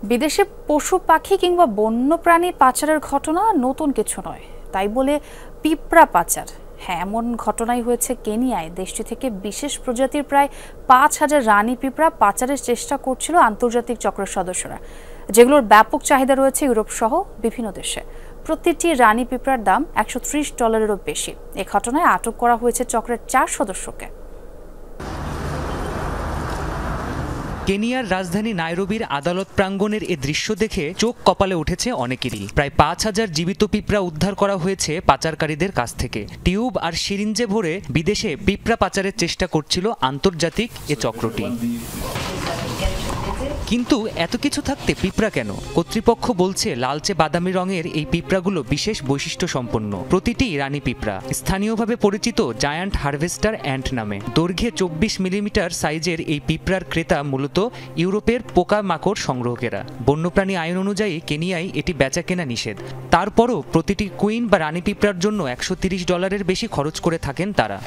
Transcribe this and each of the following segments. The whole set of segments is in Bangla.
বিদেশে পশু পাখি কিংবা বন্যপ্রাণী পাচারের ঘটনা নতুন কিছু নয়, তাই বলে পিঁপড়া পাচার, হ্যাঁ, এমন ঘটনাই হয়েছে কেনিয়ায়। দেশটি থেকে বিশেষ প্রজাতির প্রায় ৫,০০০ রানী পিঁপড়া পাচারের চেষ্টা করছিল আন্তর্জাতিক চক্রের সদস্যরা, যেগুলোর ব্যাপক চাহিদা রয়েছে ইউরোপ সহ বিভিন্ন দেশে। প্রতিটি রানী পিঁপড়ার দাম $১৩০-এরও বেশি। এ ঘটনায় আটক করা হয়েছে চক্রের ৪ সদস্যকে। কেনিয়ার রাজধানী নাইরোবির আদালত প্রাঙ্গণের এ দৃশ্য দেখে চোখ কপালে উঠেছে অনেকেরই। প্রায় ৫,০০০ জীবিত পিঁপড়া উদ্ধার করা হয়েছে পাচারকারীদের কাছ থেকে। টিউব আর সিরিঞ্জে ভরে বিদেশে পিঁপড়া পাচারের চেষ্টা করছিল আন্তর্জাতিক এ চক্রটি। কিন্তু এত কিছু থাকতে পিঁপড়া কেন? কর্তৃপক্ষ বলছে লালচে বাদামি রঙের এই পিঁপড়াগুলো বিশেষ বৈশিষ্ট্য সম্পন্ন। প্রতিটি রানী পিঁপড়া স্থানীয়ভাবে পরিচিত জায়ান্ট হারভেস্টার অ্যান্ট নামে। দৈর্ঘ্যে ২৪ মিলিমিটার সাইজের এই পিঁপড়ার ক্রেতা মূলত ইউরোপের পোকামাকড় সংগ্রহকেরা। বন্যপ্রাণী আইন অনুযায়ী কেনিয়ায় এটি বেচা কেনা নিষেধ। তারপরও প্রতিটি কুইন বা রানী পিঁপড়ার জন্য $১৩০ বেশি খরচ করে থাকেন তারা।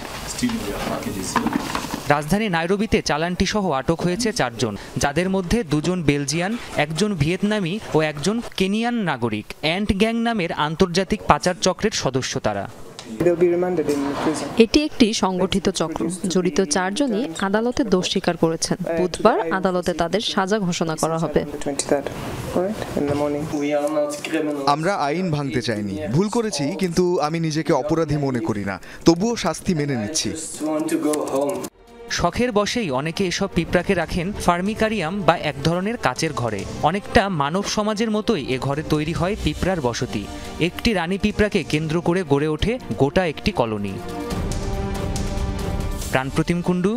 রাজধানী নাইরোবিতে চালানটি সহ আটক হয়েছে ৪ জন, যাদের মধ্যে ২ জন বেলজিয়ান, ১ জন ভিয়েতনামি ও ১ জন কেনিয়ান নাগরিক। অ্যান্ট গ্যাং নামের আন্তর্জাতিক পাচার চক্রের সদস্য তারা। এটি একটি সংগঠিত চক্র। জড়িত ৪ জনই আদালতে দোষ স্বীকার করেছেন। বুধবার আদালতে তাদের সাজা ঘোষণা করা হবে। আমরা আইন ভাঙতে চাইনি, ভুল করেছি, কিন্তু আমি নিজেকে অপরাধী মনে করি না। তবুও শাস্তি মেনে নিচ্ছি। শখের বশেই অনেকে এসব পিঁপড়াকে রাখেন ফার্মিকারিয়াম বা এক ধরনের কাচের ঘরে। অনেকটা মানব সমাজের মতোই এ ঘরে তৈরি হয় পিঁপড়ার বসতি। একটি রানী পিঁপড়াকে কেন্দ্র করে গড়ে ওঠে গোটা একটি কলোনি। প্রাণপ্রতিম কুণ্ডু,